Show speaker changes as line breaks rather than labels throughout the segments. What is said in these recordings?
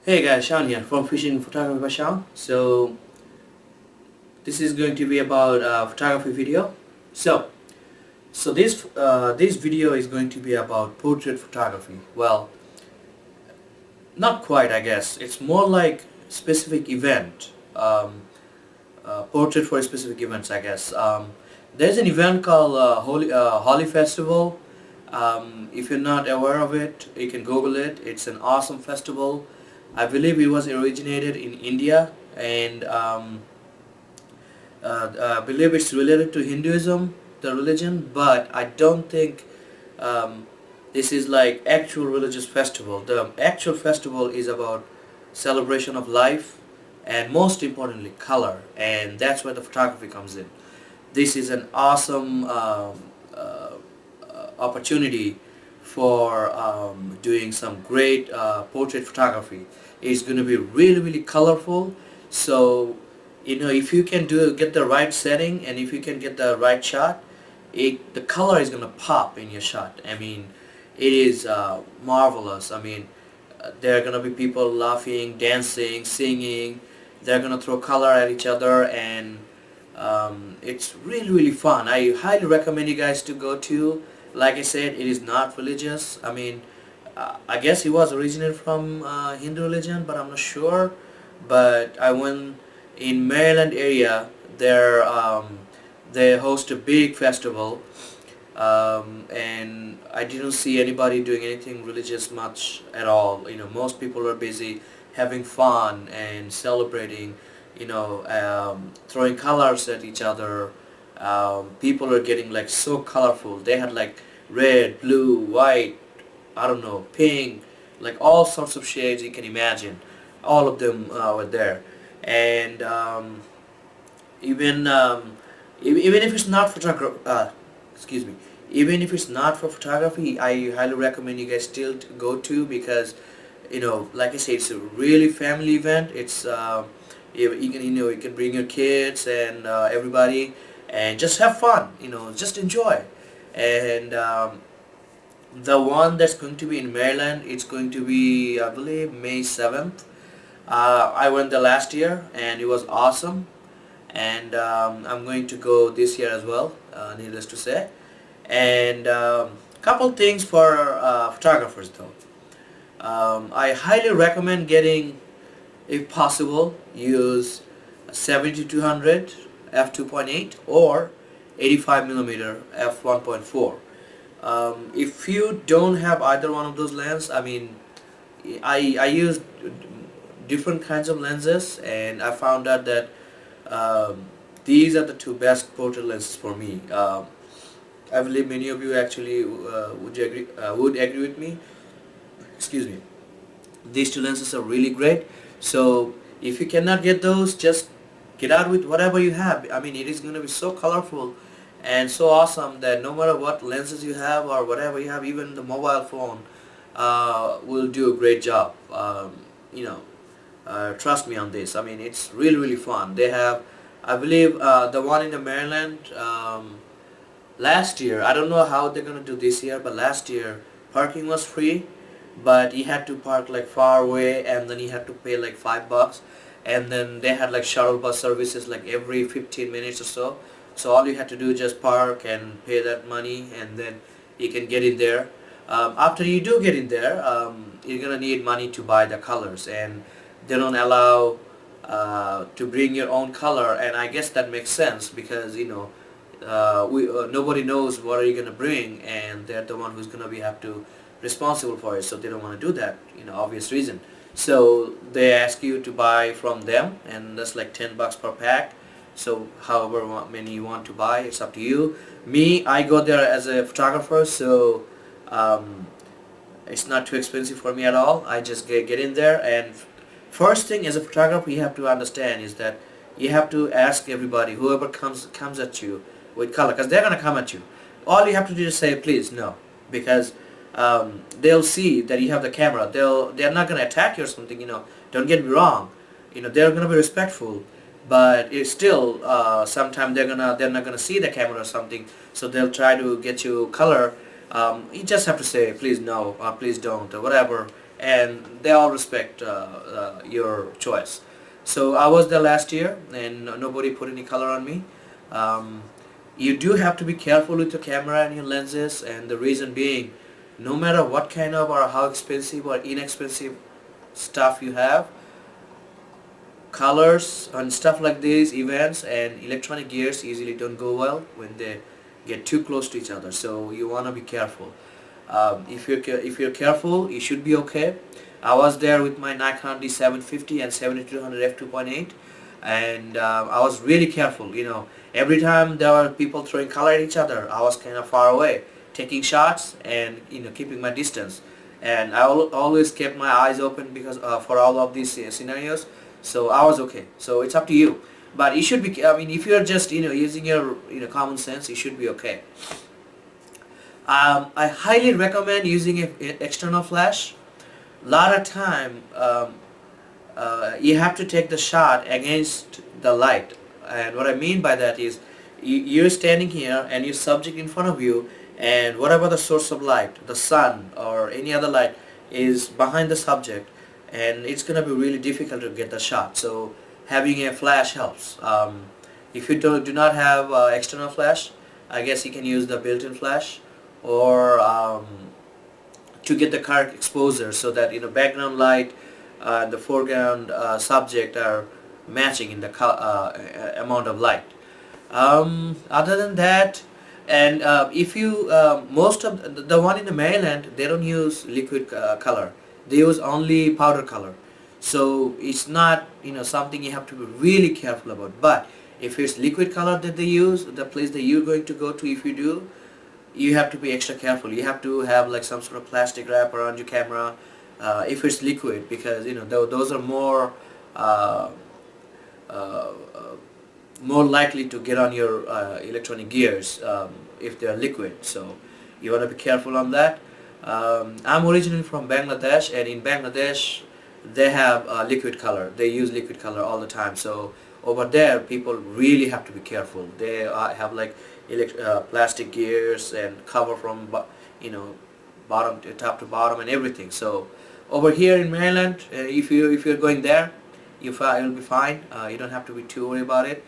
Hey guys, Sean here from Fishing Photography by Sean. So this is going to be about photography video. So this video is going to be about portrait photography. Well, not quite, I guess. It's more like specific event, portrait for specific events, I guess. There's an event called Holi Festival. If you're not aware of it, you can Google it. It's an awesome festival. I believe it was originated in India, and I believe it's related to Hinduism, the religion, but I don't think this is like actual religious festival. The actual festival is about celebration of life and most importantly color, and that's where the photography comes in. This is an awesome opportunity for doing some great portrait photography. It's going to be really colorful. So if you can get the right setting and if you can get the right shot, the color is going to pop in your shot. I mean, it is marvelous. I mean, there are going to be people laughing, dancing, singing. They're going to throw color at each other, and it's really fun. I highly recommend you guys to go to. Like I said, it is not religious. I mean, I guess it was originated from Hindu religion, but I'm not sure. But I went in Maryland area. They host a big festival, and I didn't see anybody doing anything religious much at all. Most people are busy having fun and celebrating. Throwing colors at each other. People are getting like so colorful. They had like red, blue, white, I don't know, pink, like all sorts of shades you can imagine. All of them were there, and even even if it's not excuse me, even if it's not for photography, I highly recommend you guys still to go to, because like I say, it's a really family event. It's you can bring your kids and everybody, and just have fun. Just enjoy. And the one that's going to be in Maryland, it's going to be, I believe, May 7th. I went there last year and it was awesome, and I'm going to go this year as well, needless to say. And couple things for photographers though. I highly recommend getting, if possible, use 70-200 f2.8 or 85mm f1.4. If you don't have either one of those lenses, I mean, I used different kinds of lenses, and I found out that these are the two best portrait lenses for me. I believe many of you actually would agree with me. Excuse me. These two lenses are really great. So if you cannot get those, just get out with whatever you have. I mean, it is going to be so colorful and so awesome that no matter what lenses you have or whatever you have, even the mobile phone will do a great job. Trust me on this. I mean, it's really fun. They have, I believe, the one in the Maryland, last year, I don't know how they're going to do this year, but last year parking was free, but you had to park like far away, and then you had to pay like $5, and then they had like shuttle bus services like every 15 minutes or so. So all you had to do is just park and pay that money, and then you can get in there. After you do get in there, you're gonna need money to buy the colors, and they don't allow to bring your own color. And I guess that makes sense, because nobody knows what are you gonna bring, and they're the one who's gonna have to responsible for it, so they don't want to do that, obvious reason. So they ask you to buy from them, and that's like $10 per pack. So however many you want to buy, it's up to you. Me, I go there as a photographer, so it's not too expensive for me at all. I just get in there, and first thing as a photographer you have to understand is that you have to ask everybody, whoever comes at you with color, because they're gonna come at you. All you have to do is say please no, because they'll see that you have the camera. They're not gonna attack you or something. Don't get me wrong. They're gonna be respectful, but it's still sometimes they're not gonna see the camera or something. So they'll try to get you color. You just have to say please no, please don't, or whatever and they all respect your choice. So I was there last year, and nobody put any color on me. Um, you do have to be careful with your camera and your lenses, and the reason being, no matter what kind of or how expensive or inexpensive stuff you have, colors and stuff like these events and electronic gears usually don't go well when they get too close to each other, so you want to be careful. If you're careful, you should be okay. I was there with my Nikon D750 and 7200 f2.8, and I was really careful. Every time there were people throwing color at each other, I was kind of far away, taking shots and keeping my distance. And I always kept my eyes open because for all of these scenarios, so I was okay. So it's up to you, but you should be. I mean, if you're just using your common sense, you should be okay. I highly recommend using an external flash. Lot of time you have to take the shot against the light, and what I mean by that is you're standing here and your subject in front of you, and whatever the source of light, the sun or any other light, is behind the subject, and it's gonna be really difficult to get the shot. So having a flash helps. If you do not have external flash, I guess you can use the built-in flash, or to get the correct exposure so that background light, the foreground subject are matching in the amount of light. Other than that, and if you most of the one in the Maryland, they don't use liquid color, they use only powder color. So it's not something you have to be really careful about. But if it's liquid color that they use, the place that you're going to go to, if you do, you have to be extra careful. You have to have like some sort of plastic wrap around your camera if it's liquid, because those are more uh, more likely to get on your electronic gears if they are liquid. So you want to be careful on that. I'm originally from Bangladesh, and in Bangladesh they have liquid color. They use liquid color all the time. So over there people really have to be careful. They have like plastic gears and cover from bottom to top to bottom and everything. So over here in Maryland, if you're going there, you'll be fine. You don't have to be too worried about it.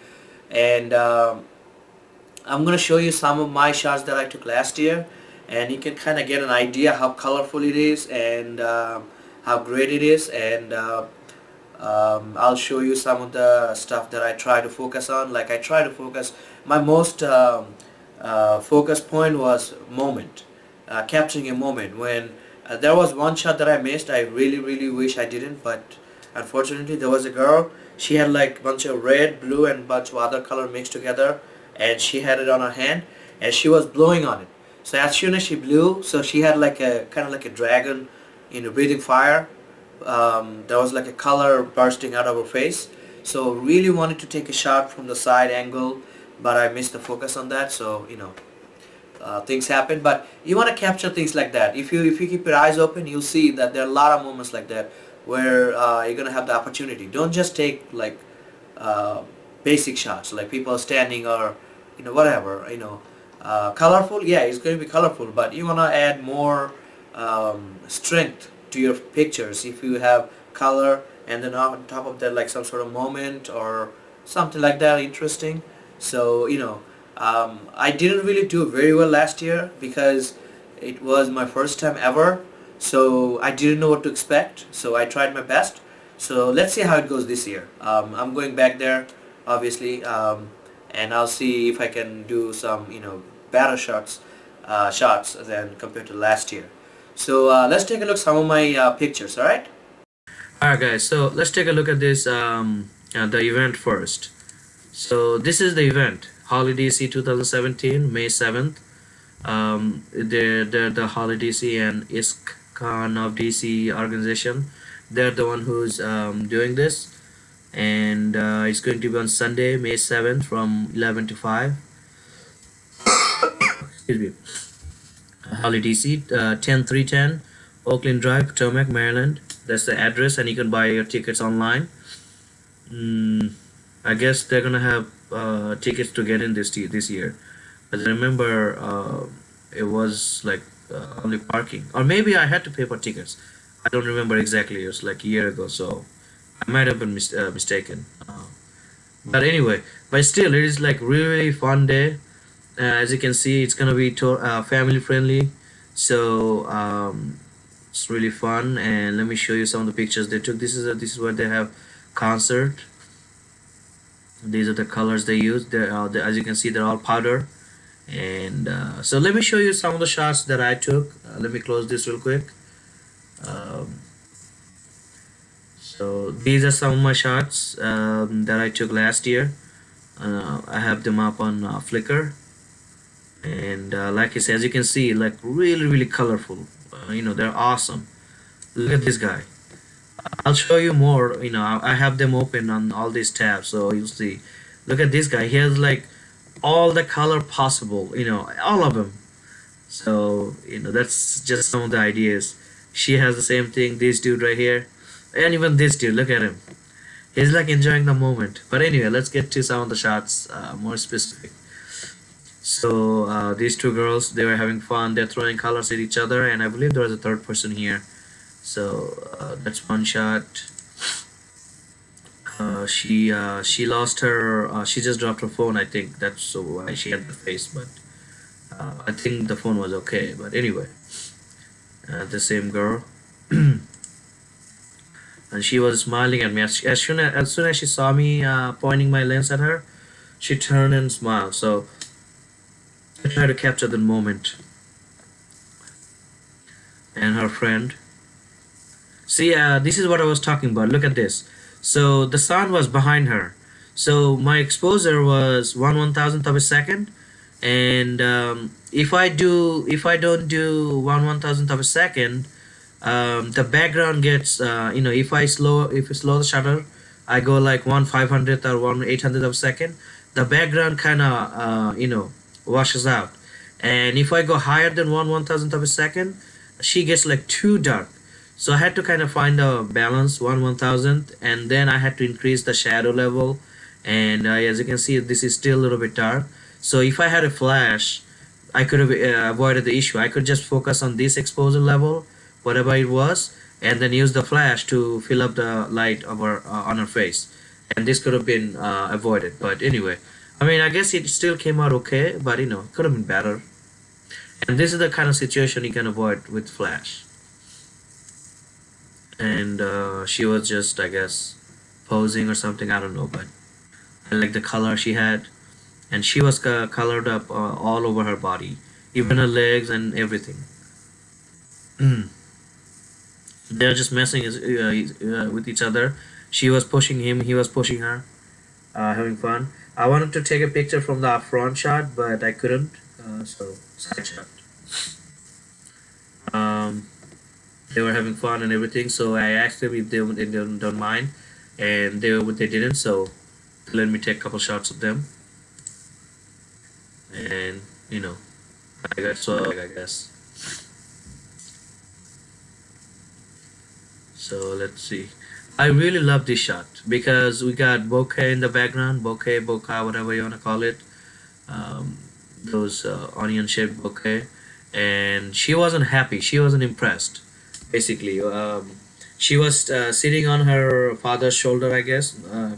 And I'm gonna show you some of my shots that I took last year, and you can kind of get an idea how colorful it is and how great it is. And I'll show you some of the stuff that I try to focus on. Like I try to focus, my most focus point was moment, capturing a moment. When there was one shot that I missed, I really wish I didn't, but unfortunately there was a girl. She had like bunch of red, blue and bunch of other color mixed together, and she had it on her hand and she was blowing on it. So as soon as she blew, so she had like a kind of like a dragon breathing fire. There was like a color bursting out of her face. So really wanted to take a shot from the side angle, but I missed the focus on that. So things happen, but you want to capture things like that. If you keep your eyes open, you'll see that there are a lot of moments like that where you're gonna have the opportunity. Don't just take like basic shots like people standing or whatever. Colorful, yeah, it's going to be colorful, but you want to add more strength to your pictures if you have color, and then on top of that like some sort of moment or something like that interesting. So I didn't really do very well last year because it was my first time ever, so I didn't know what to expect, so I tried my best. So let's see how it goes this year. I'm going back there obviously, and I'll see if I can do some better shots than compared to last year. So let's take a look at some of my pictures. Alright guys, so let's take a look at this the event first. So this is the event, Holi DC 2017, May 7th. They're the Holi DC and ISKCON of DC organization. They're the one who's doing this, and it's going to be on Sunday, May 7th from 11 to 5. Excuse me. Holi DC, 10310 Oakland Drive, Potomac, Maryland. That's the address, and you can buy your tickets online. I guess they're gonna have tickets to get in this year. But remember, it was like only parking, or maybe I had to pay for tickets. I don't remember exactly. It was like a year ago, so I might have been mistaken. But anyway, but still, it is like really fun day. As you can see, it's gonna be family friendly, so it's really fun. And let me show you some of the pictures they took. This is where they have concert. These are the colors they use. As you can see, they're all powder. And so let me show you some of the shots that I took. Let me close this real quick. Um, so these are some of my shots that I took last year. I have them up on Flickr, and like I said, as you can see, like really colorful. They're awesome. Look at this guy. I'll show you more. I have them open on all these tabs, so you'll see. Look at this guy. He has like all the color possible. All of them. So that's just some of the ideas. She has the same thing. This dude right here, and even this dude. Look at him. He's like enjoying the moment. But anyway, let's get to some of the shots more specific. So these two girls, they were having fun. They're throwing colors at each other, and I believe there was a third person here. So that's one shot. She lost her. She just dropped her phone. I think that's so why she had the face. But I think the phone was okay. But anyway, the same girl, and she was smiling at me as soon as she saw me pointing my lens at her. She turned and smiled. So I tried to capture the moment. And her friend. See, this is what I was talking about. Look at this. So the sun was behind her. So my exposure was 1/1000th of a second, and if I don't do 1/1000th of a second, the background gets if I slow the shutter, I go like 1/500th or 1/800th of a second. The background kind of washes out, and if I go higher than 1/1000th of a second, she gets like too dark. So I had to kind of find a balance, 1/1000th, and then I had to increase the shadow level. And as you can see, this is still a little bit dark. So if I had a flash, I could have avoided the issue. I could just focus on this exposure level, whatever it was, and then use the flash to fill up the light on her face, and this could have been avoided. But anyway, I mean, I guess it still came out okay, but it could have been better. And this is the kind of situation you can avoid with flash. And she was just, I guess, posing or something. I don't know, but I like the color she had, and she was colored up all over her body, even her legs and everything. They're just messing with each other. She was pushing him, he was pushing her, having fun. I wanted to take a picture from the front shot, but I couldn't. So side shot. Um, they were having fun and everything, so I asked them if they don't mind, and they didn't. So they let me take a couple shots of them, and I got so I guess. So let's see. I really love this shot because we got bokeh in the background, bokeh, whatever you wanna call it. Um, those onion shaped bokeh, and she wasn't happy. She wasn't impressed. Basically, she was sitting on her father's shoulder. I guess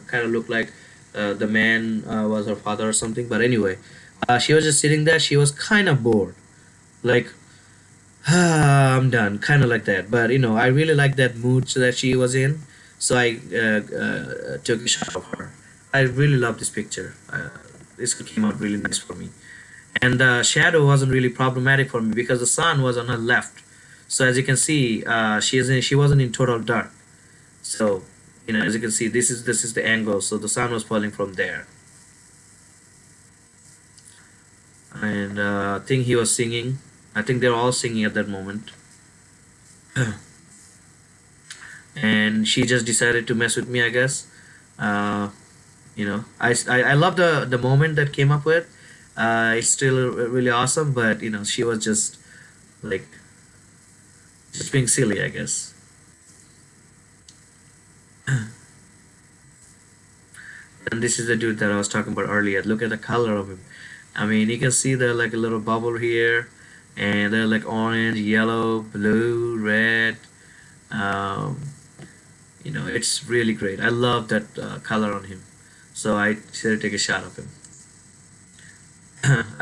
kind of looked like the man was her father or something. But anyway, she was just sitting there. She was kind of bored, like I'm done, kind of like that. But I really like that mood that she was in, so I took a shot of her. I really love this picture. This came out really nice for me, and the shadow wasn't really problematic for me because the sun was on her left. So as you can see, she wasn't in total dark. So as you can see, this is the angle. So the sun was falling from there, and I think he was singing. I think they're all singing at that moment. And she just decided to mess with me, I guess. uh, I love the moment that came up with. It's still really awesome, but she was just like just being silly, I guess. And this is the dude that I was talking about earlier. Look at the color of him. I mean, you can see there like a little bubble here, and they're like orange, yellow, blue, red.
Um, it's really great. I love that color on him. So I decided to take a shot of him.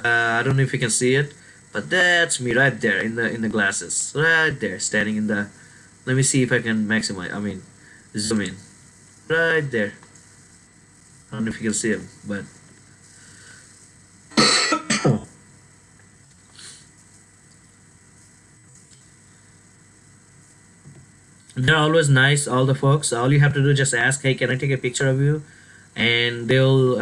I don't know if you can see it, but that's me right there in the glasses, right there, standing in the. Let me see if I can maximize. I mean, zoom in, right there. I don't know if you can see him, but they're always nice. All the folks. All you have to do is just ask, "Hey, can I take a picture of you?" And they'll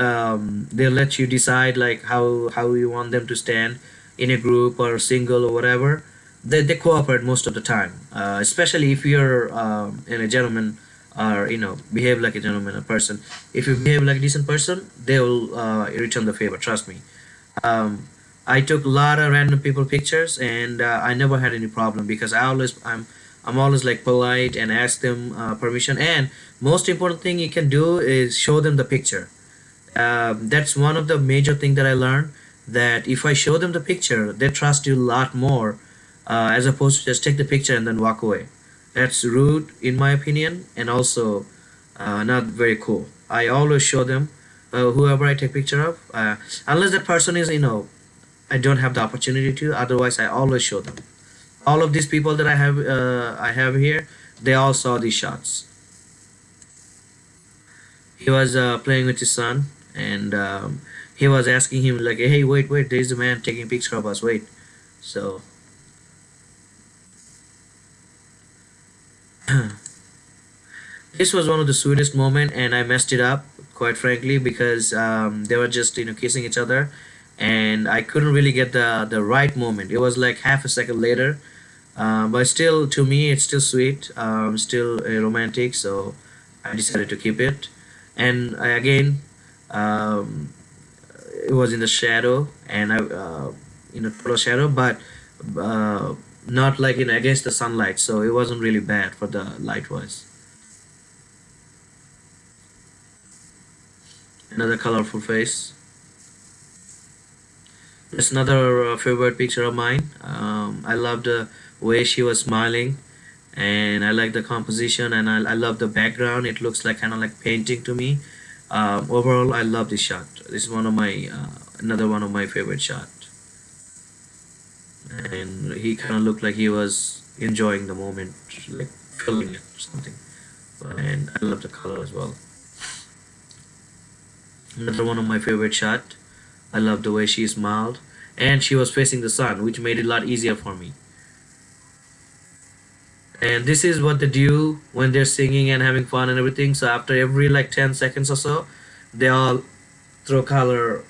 let you decide like how you want them to stand in a group or single or whatever. They cooperate most of the time, especially if you're in a gentleman or behave like a gentleman, a person. If you behave like a decent person, they will return the favor, trust me. um, I took a lot of random people pictures, and I never had any problem because I'm always like polite and ask them permission. And most important thing you can do is show them the picture. That's one of the major thing that I learned, that if I show them the picture, they trust you a lot more, as opposed to just take the picture and then walk away. That's rude in my opinion, and also not very cool. I always show them whoever I take picture of, unless that person is, I don't have the opportunity to. Otherwise, I always show them. All of these people that I have here, they all saw these shots. He was playing with his son, and he was asking him like, "Hey, wait, wait! There's a man taking a picture of us. Wait." So this was one of the sweetest moment, and I messed it up quite frankly because they were just kissing each other, and I couldn't really get the right moment. It was like half a second later, but still to me it's still sweet, still romantic. So I decided to keep it, and again, um, it was in the shadow, and I total shadow, but uh, not like against the sunlight, so it wasn't really bad for the light wise. Another colorful face. That's another favorite picture of mine. I love the way she was smiling, and I like the composition, and I love the background. It looks like kind of like painting to me. Overall, I love this shot. This is one of my another one of my favorite shot, and he kind of looked like he was enjoying the moment, like feeling it or something. And I love the color as well. Another one of my favorite shot. I love the way she smiled, and she was facing the sun, which made it a lot easier for me. And this is what they do when they're singing and having fun and everything. So after every like 10 seconds or so, they all throw color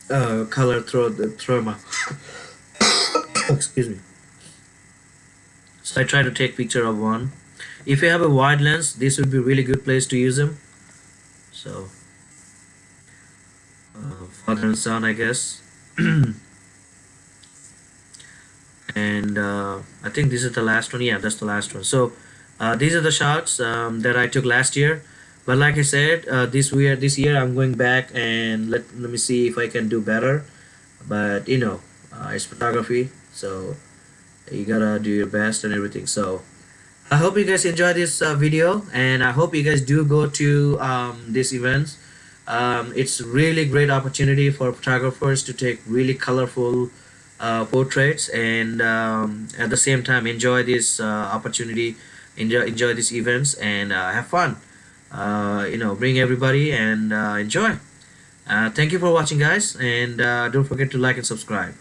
throw my excuse me. So I try to take picture of one. If you have a wide lens, this would be a really good place to use them. So father and son, I guess. And I think this is the last one. Yeah, that's the last one. So these are the shots that I took last year. But like I said, this year I'm going back and let me see if I can do better. But it's photography, so you gotta do your best and everything. So I hope you guys enjoy this video, and I hope you guys do go to these events. It's really great opportunity for photographers to take really colorful portraits, and at the same time enjoy this opportunity, enjoy these events, and have fun. Bring everybody and enjoy. Thank you for watching, guys, and don't forget to like and subscribe.